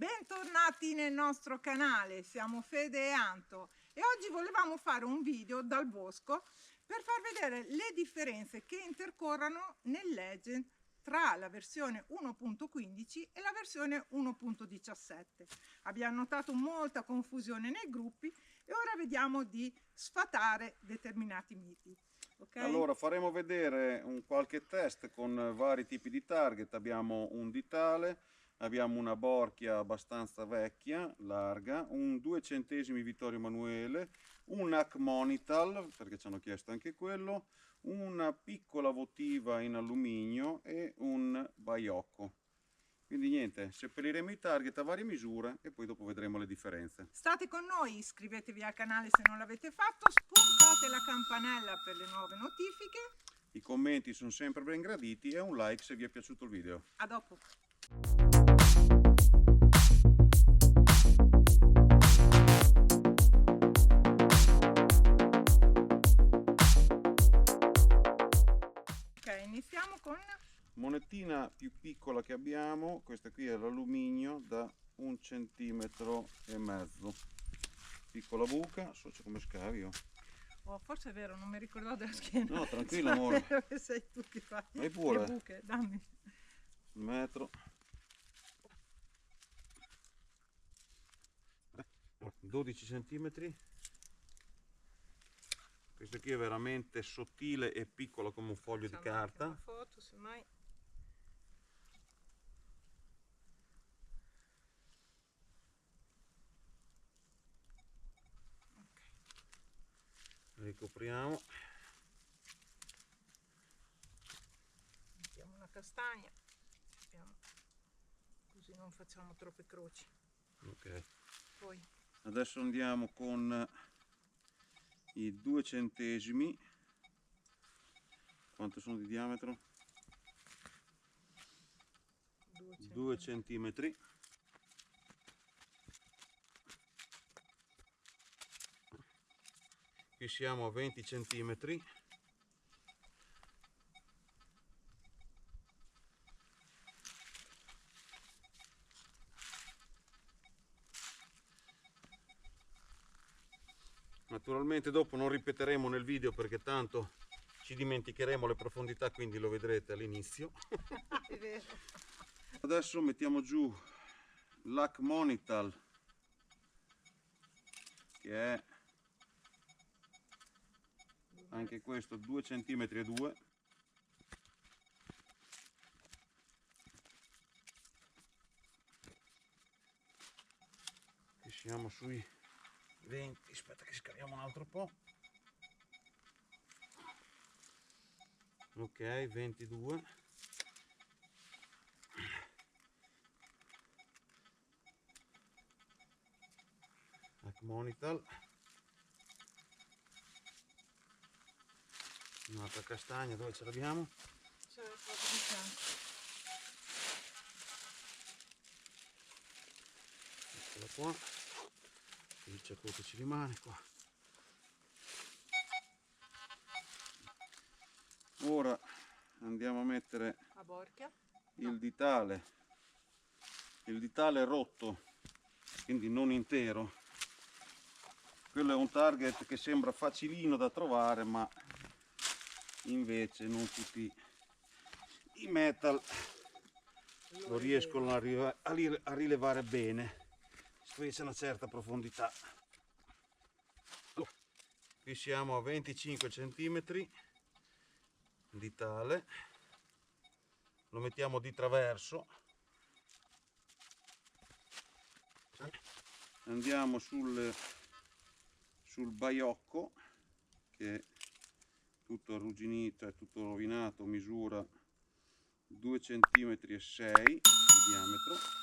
Bentornati nel nostro canale, siamo Fede e Anto e oggi volevamo fare un video dal bosco per far vedere le differenze che intercorrono nel Legend tra la versione 1.15 e la versione 1.17. Abbiamo notato molta confusione nei gruppi e ora vediamo di sfatare determinati miti. Okay? Allora faremo vedere un qualche test con vari tipi di target. Abbiamo un ditale, abbiamo una borchia abbastanza vecchia, larga, un 2 centesimi Vittorio Emanuele, un Hack Monital, perché ci hanno chiesto anche quello, una piccola votiva in alluminio e un baiocco. Quindi niente, seppelliremo i target a varie misure e poi dopo vedremo le differenze. State con noi, iscrivetevi al canale se non l'avete fatto, spuntate la campanella per le nuove notifiche. I commenti sono sempre ben graditi e un like se vi è piaciuto il video. A dopo! Ok, iniziamo con Monetina più piccola che abbiamo, questa qui è l'alluminio da 1,5 centimetri. Piccola buca, so come scavi. Oh, forse è vero, non mi ricordavo della schiena. No, tranquillo amore. Che sei tu che fai Vai pure. le buche, dammi. Un metro. 12 centimetri. Questa qui è veramente sottile e piccola come un foglio di carta. Una foto, semmai. Ricopriamo. Mettiamo una castagna, così non facciamo troppe croci. Ok. Poi Adesso andiamo con i 2 centesimi. Quanto sono di diametro? 2 centimetri. Qui siamo a 20 centimetri. Naturalmente dopo non ripeteremo nel video perché tanto ci dimenticheremo le profondità, quindi lo vedrete all'inizio. è vero. Adesso mettiamo giù l'Hack Monital, che è anche questo 2 centimetri e 2. Qui siamo sui 20, aspetta che scaliamo un altro po'. Ok, 22. Hack Monital. Un'altra castagna, dove ce l'abbiamo? C'è proprio di fianco. Eccola qua. Il ciacuto ci rimane qua. Ora andiamo a mettere A borchia? il ditale. Il ditale rotto, quindi non intero. Quello è un target che sembra facilino da trovare, ma invece non tutti i metal lo riescono a rilevare bene, specie a una certa profondità. Qui siamo a 25 centimetri ditale, lo mettiamo di traverso, andiamo sul baiocco che è tutto arrugginito, è tutto rovinato, misura 2 centimetri e 6 di diametro.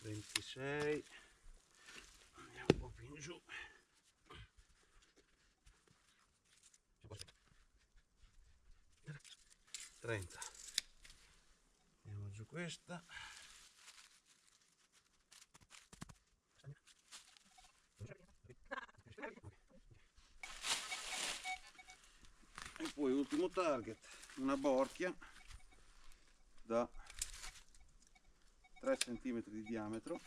(26) andiamo un po' più in giù. 30. Andiamo giù questa. poi ultimo target, una borchia da 3 cm di diametro,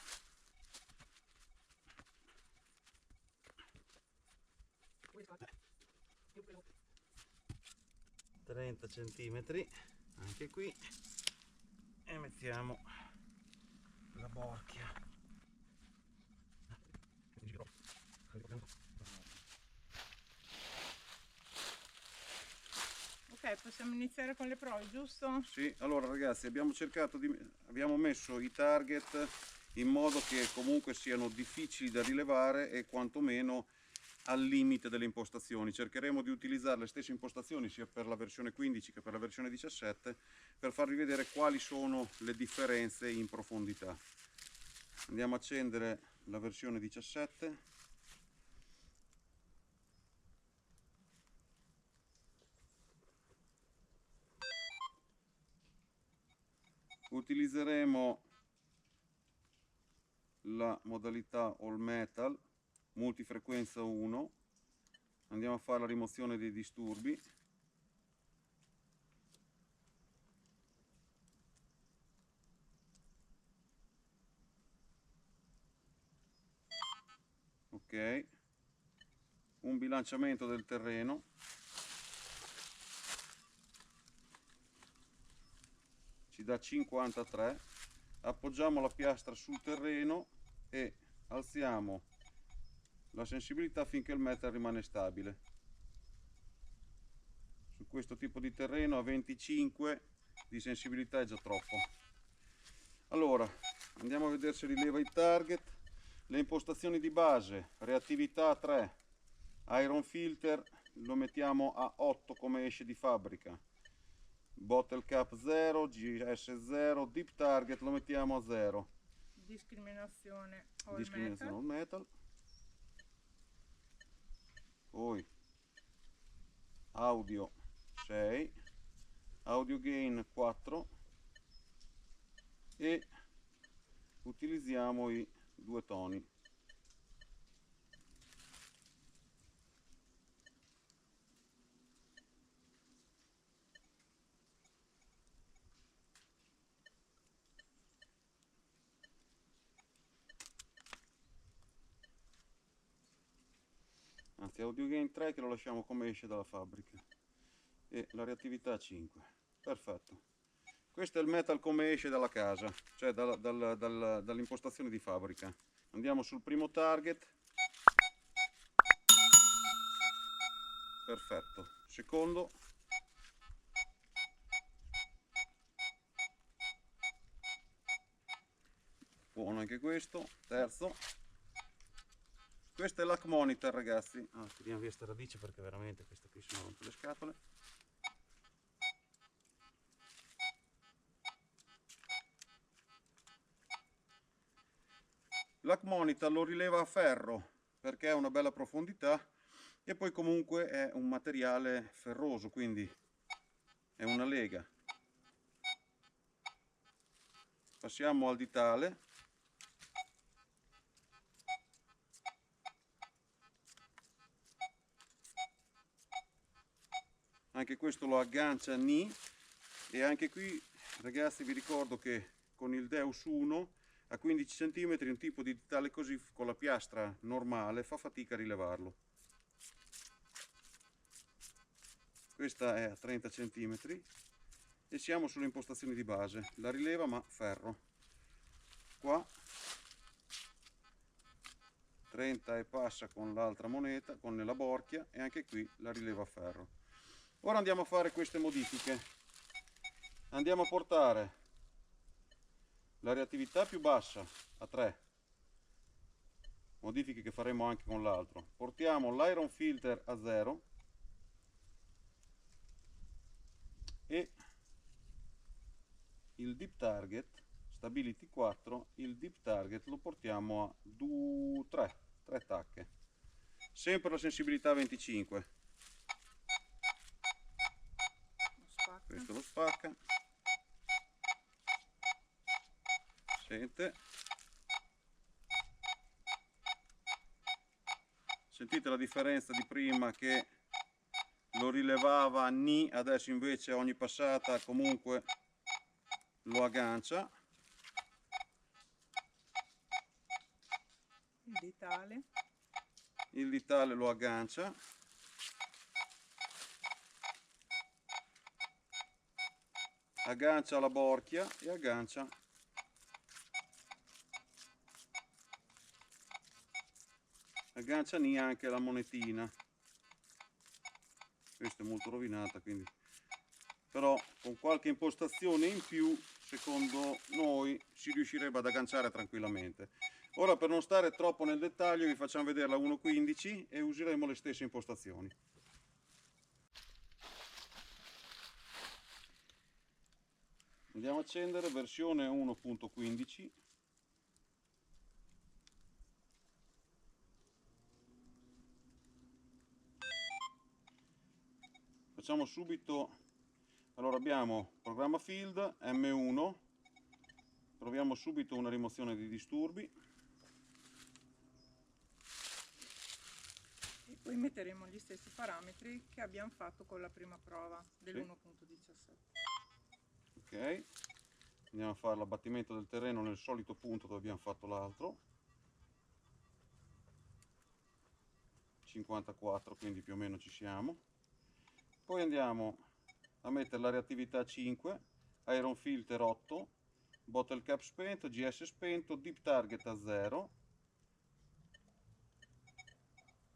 cm anche qui, e mettiamo la borchia. Ok, possiamo iniziare con le prove, giusto? Sì, allora ragazzi, abbiamo messo i target in modo che comunque siano difficili da rilevare e quantomeno al limite delle impostazioni. Cercheremo di utilizzare le stesse impostazioni sia per la versione 15 che per la versione 17 per farvi vedere quali sono le differenze in profondità. Andiamo a accendere la versione 17. Utilizzeremo la modalità All Metal multifrequenza 1. Andiamo a fare la rimozione dei disturbi. Ok, un bilanciamento del terreno. Ci dà 53. Appoggiamo la piastra sul terreno e alziamo la sensibilità finché il metal rimane stabile. Su questo tipo di terreno a 25 di sensibilità è già troppo. Allora andiamo a vedere se rileva i target. Le impostazioni di base: reattività a 3, iron filter lo mettiamo a 8 come esce di fabbrica, bottle cap 0, GS 0, deep target lo mettiamo a 0, Discriminazione all discriminazione metal. all metal, poi audio 6, audio gain 4 e utilizziamo i due toni. Anzi, audio gain 3 che lo lasciamo come esce dalla fabbrica e la reattività 5. Perfetto. Questo è il metal come esce dalla casa, cioè dall'impostazione di fabbrica. Andiamo sul primo target. Perfetto. Secondo. Buono anche questo. Terzo. Questo è l'hack monitor, ragazzi. Tiriamo via sta radice perché veramente questa qui sono rompe le scatole. L'hack monitor lo rileva a ferro perché ha una bella profondità e poi comunque è un materiale ferroso, quindi è una lega. Passiamo al ditale. Anche questo lo aggancia ni, e anche qui ragazzi vi ricordo che con il Deus 1 a 15 cm un tipo di ditale così con la piastra normale fa fatica a rilevarlo. Questa è a 30 cm e siamo sulle impostazioni di base. La rileva ma ferro. Qua 30 e passa con l'altra moneta, con la borchia, e anche qui la rileva a ferro. Ora andiamo a fare queste modifiche. Andiamo a portare la reattività più bassa a 3, modifiche che faremo anche con l'altro. Portiamo l'iron filter a 0 e il deep target stability 4, il deep target lo portiamo a 3 tacche, sempre la sensibilità 25. Questo lo spacca. Sente, sentite la differenza di prima che lo rilevava ni, adesso invece ogni passata comunque lo aggancia. Il ditale lo aggancia. Aggancia la borchia e aggancia ni anche la monetina. Questa è molto rovinata, quindi, però con qualche impostazione in più secondo noi si riuscirebbe ad agganciare tranquillamente. Ora, per non stare troppo nel dettaglio, vi facciamo vedere la 1.15 e useremo le stesse impostazioni. Andiamo a accendere, versione 1.15. Facciamo subito, allora abbiamo programma field M1, proviamo subito una rimozione di disturbi e poi metteremo gli stessi parametri che abbiamo fatto con la prima prova dell'1.17. Ok, andiamo a fare l'abbattimento del terreno nel solito punto dove abbiamo fatto l'altro, 54, quindi più o meno ci siamo. Poi andiamo a mettere la reattività 5, iron filter 8, bottle cap spento, GS spento, deep target a 0.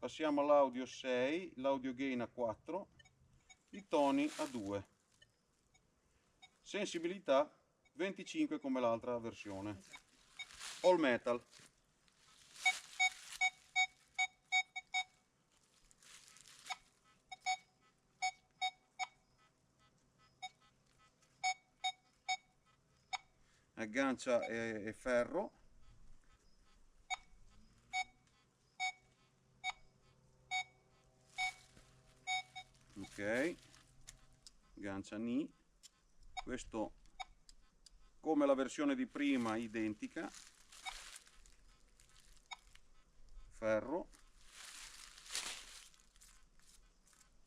Passiamo all'audio 6, l'audio gain a 4, i toni a 2. Sensibilità 25 come l'altra versione. All metal. Aggancia e ferro. Ok, aggancia ni. Questo come la versione di prima, identica. Ferro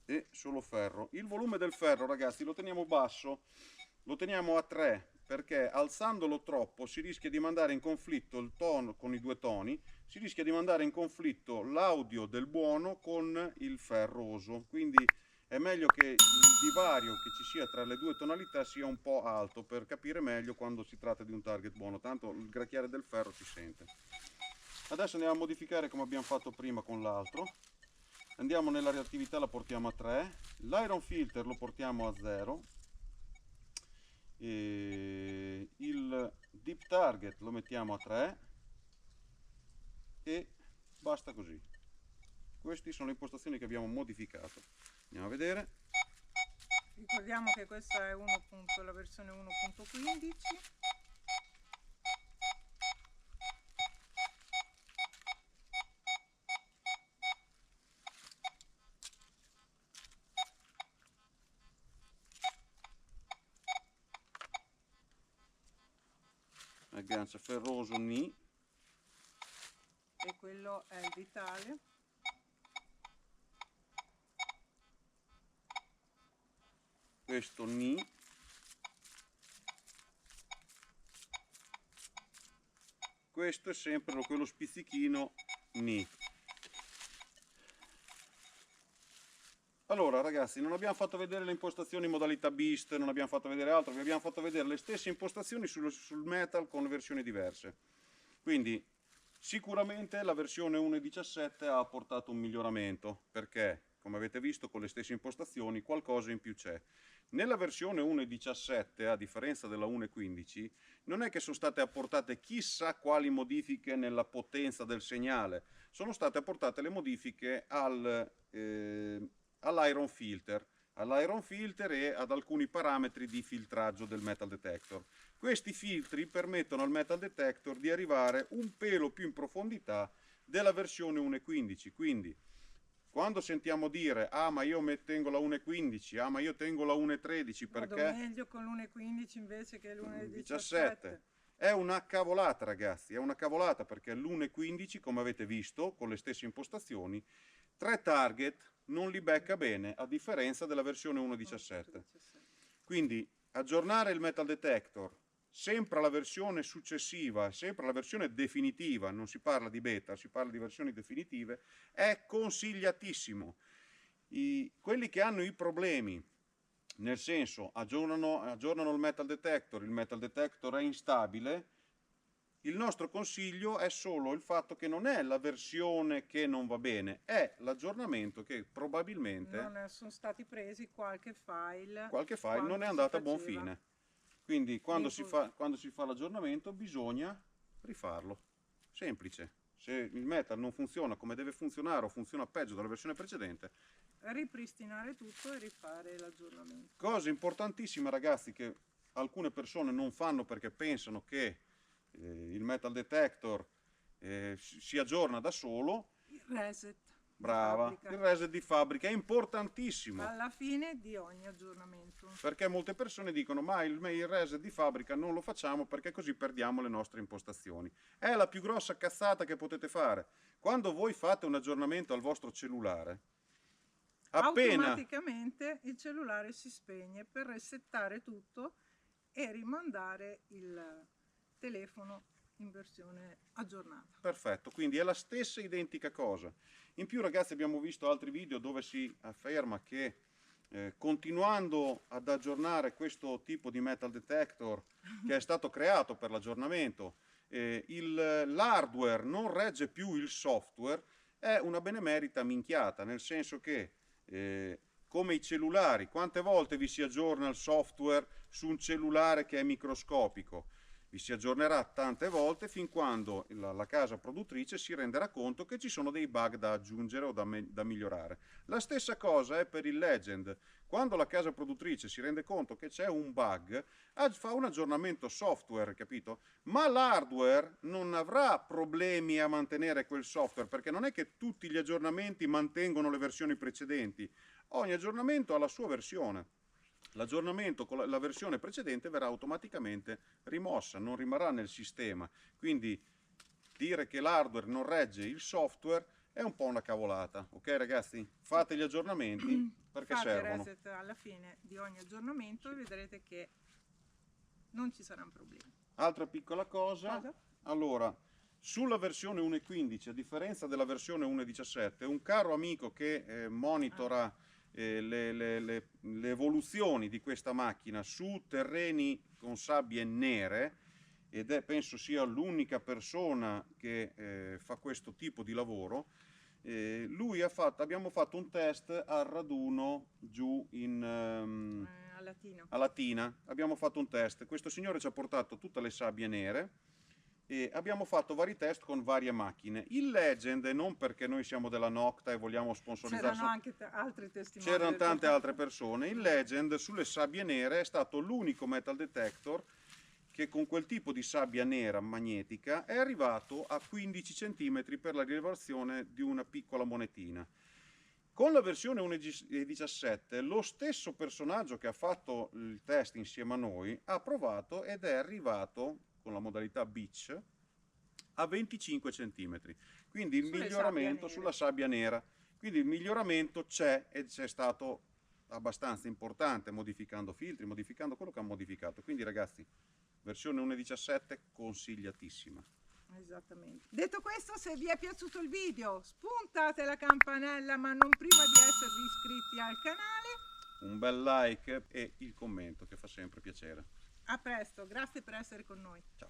e solo ferro. Il volume del ferro, ragazzi, lo teniamo basso, lo teniamo a 3, perché alzandolo troppo si rischia di mandare in conflitto il tono con i due toni, si rischia di mandare in conflitto l'audio del buono con il ferroso, quindi è meglio che il divario che ci sia tra le due tonalità sia un po' alto per capire meglio quando si tratta di un target buono, tanto il gracchiare del ferro si sente. Adesso andiamo a modificare come abbiamo fatto prima con l'altro. Andiamo nella reattività, la portiamo a 3, l'iron filter lo portiamo a 0, e il deep target lo mettiamo a 3 e basta così. Queste sono le impostazioni che abbiamo modificato. Andiamo a vedere. Ricordiamo che questa è la versione 1.15. Aggancia ferroso ni. E quello è il vitale. Questo ni. Questo è sempre quello spizzichino ni. Allora ragazzi, non abbiamo fatto vedere le impostazioni in modalità beast, non abbiamo fatto vedere altro, vi abbiamo fatto vedere le stesse impostazioni sul metal con versioni diverse. Quindi sicuramente la versione 1.17 ha apportato un miglioramento, perché come avete visto con le stesse impostazioni qualcosa in più c'è. Nella versione 1.17, a differenza della 1.15, non è che sono state apportate chissà quali modifiche nella potenza del segnale, sono state apportate le modifiche all'iron filter e ad alcuni parametri di filtraggio del metal detector. Questi filtri permettono al metal detector di arrivare un pelo più in profondità della versione 1.15, quindi quando sentiamo dire ah ma io tengo la 1.15, ah ma io tengo la 1.13 perché vado meglio con l'1.15 invece che l'1.17, è una cavolata ragazzi, è una cavolata, perché l'1.15 come avete visto con le stesse impostazioni, 3 target non li becca bene, a differenza della versione 1.17. Quindi aggiornare il metal detector sempre alla versione successiva, sempre alla versione definitiva, non si parla di beta, si parla di versioni definitive, è consigliatissimo. Quelli che hanno i problemi, nel senso aggiornano il metal detector è instabile, il nostro consiglio è solo il fatto che non è la versione che non va bene, è l'aggiornamento che probabilmente sono stati presi qualche file non è andato a buon fine. Quindi quando si fa l'aggiornamento bisogna rifarlo. Semplice. Se il metal non funziona come deve funzionare o funziona peggio della versione precedente, ripristinare tutto e rifare l'aggiornamento. Cosa importantissima, ragazzi, che alcune persone non fanno perché pensano che il metal detector si aggiorna da solo. Il reset. Brava, il reset di fabbrica è importantissimo. Alla fine di ogni aggiornamento. Perché molte persone dicono ma il reset di fabbrica non lo facciamo perché così perdiamo le nostre impostazioni. È la più grossa cazzata che potete fare. Quando voi fate un aggiornamento al vostro cellulare, automaticamente il cellulare si spegne per resettare tutto e rimandare il telefono in versione aggiornata. Perfetto, quindi è la stessa identica cosa. In più, ragazzi, abbiamo visto altri video dove si afferma che continuando ad aggiornare questo tipo di metal detector che è stato creato per l'aggiornamento, l'hardware non regge più il software, è una benemerita minchiata, nel senso che come i cellulari, quante volte vi si aggiorna il software su un cellulare che è microscopico? Vi si aggiornerà tante volte fin quando la casa produttrice si renderà conto che ci sono dei bug da aggiungere o da migliorare. La stessa cosa è per il Legend. Quando la casa produttrice si rende conto che c'è un bug, fa un aggiornamento software, capito? Ma l'hardware non avrà problemi a mantenere quel software, perché non è che tutti gli aggiornamenti mantengono le versioni precedenti. Ogni aggiornamento ha la sua versione. L'aggiornamento con la versione precedente verrà automaticamente rimossa, non rimarrà nel sistema. Quindi dire che l'hardware non regge il software è un po' una cavolata, ok ragazzi? Fate gli aggiornamenti perché servono. Fate reset alla fine di ogni aggiornamento e vedrete che non ci saranno problemi. Altra piccola cosa. Allora, sulla versione 1.15, a differenza della versione 1.17, un caro amico che monitora le evoluzioni di questa macchina su terreni con sabbie nere, ed penso sia l'unica persona che fa questo tipo di lavoro, abbiamo fatto un test al raduno giù a Latina, abbiamo fatto un test, questo signore ci ha portato tutte le sabbie nere e abbiamo fatto vari test con varie macchine. Il Legend, non perché noi siamo della Nocta e vogliamo sponsorizzare, c'erano anche altri testimoni, c'erano tante altre persone. Il Legend sulle sabbie nere è stato l'unico metal detector che con quel tipo di sabbia nera magnetica è arrivato a 15 cm per la rilevazione di una piccola monetina. Con la versione 1.17 lo stesso personaggio che ha fatto il test insieme a noi ha provato ed è arrivato con la modalità Beach a 25 cm. Quindi il miglioramento sulla sabbia nera. Quindi il miglioramento c'è ed c'è stato abbastanza importante, modificando filtri, modificando quello che ha modificato. Quindi ragazzi, versione 1.17 consigliatissima. Esattamente. Detto questo, se vi è piaciuto il video, spuntate la campanella, ma non prima di esservi iscritti al canale. Un bel like e il commento che fa sempre piacere. A presto, grazie per essere con noi. Ciao.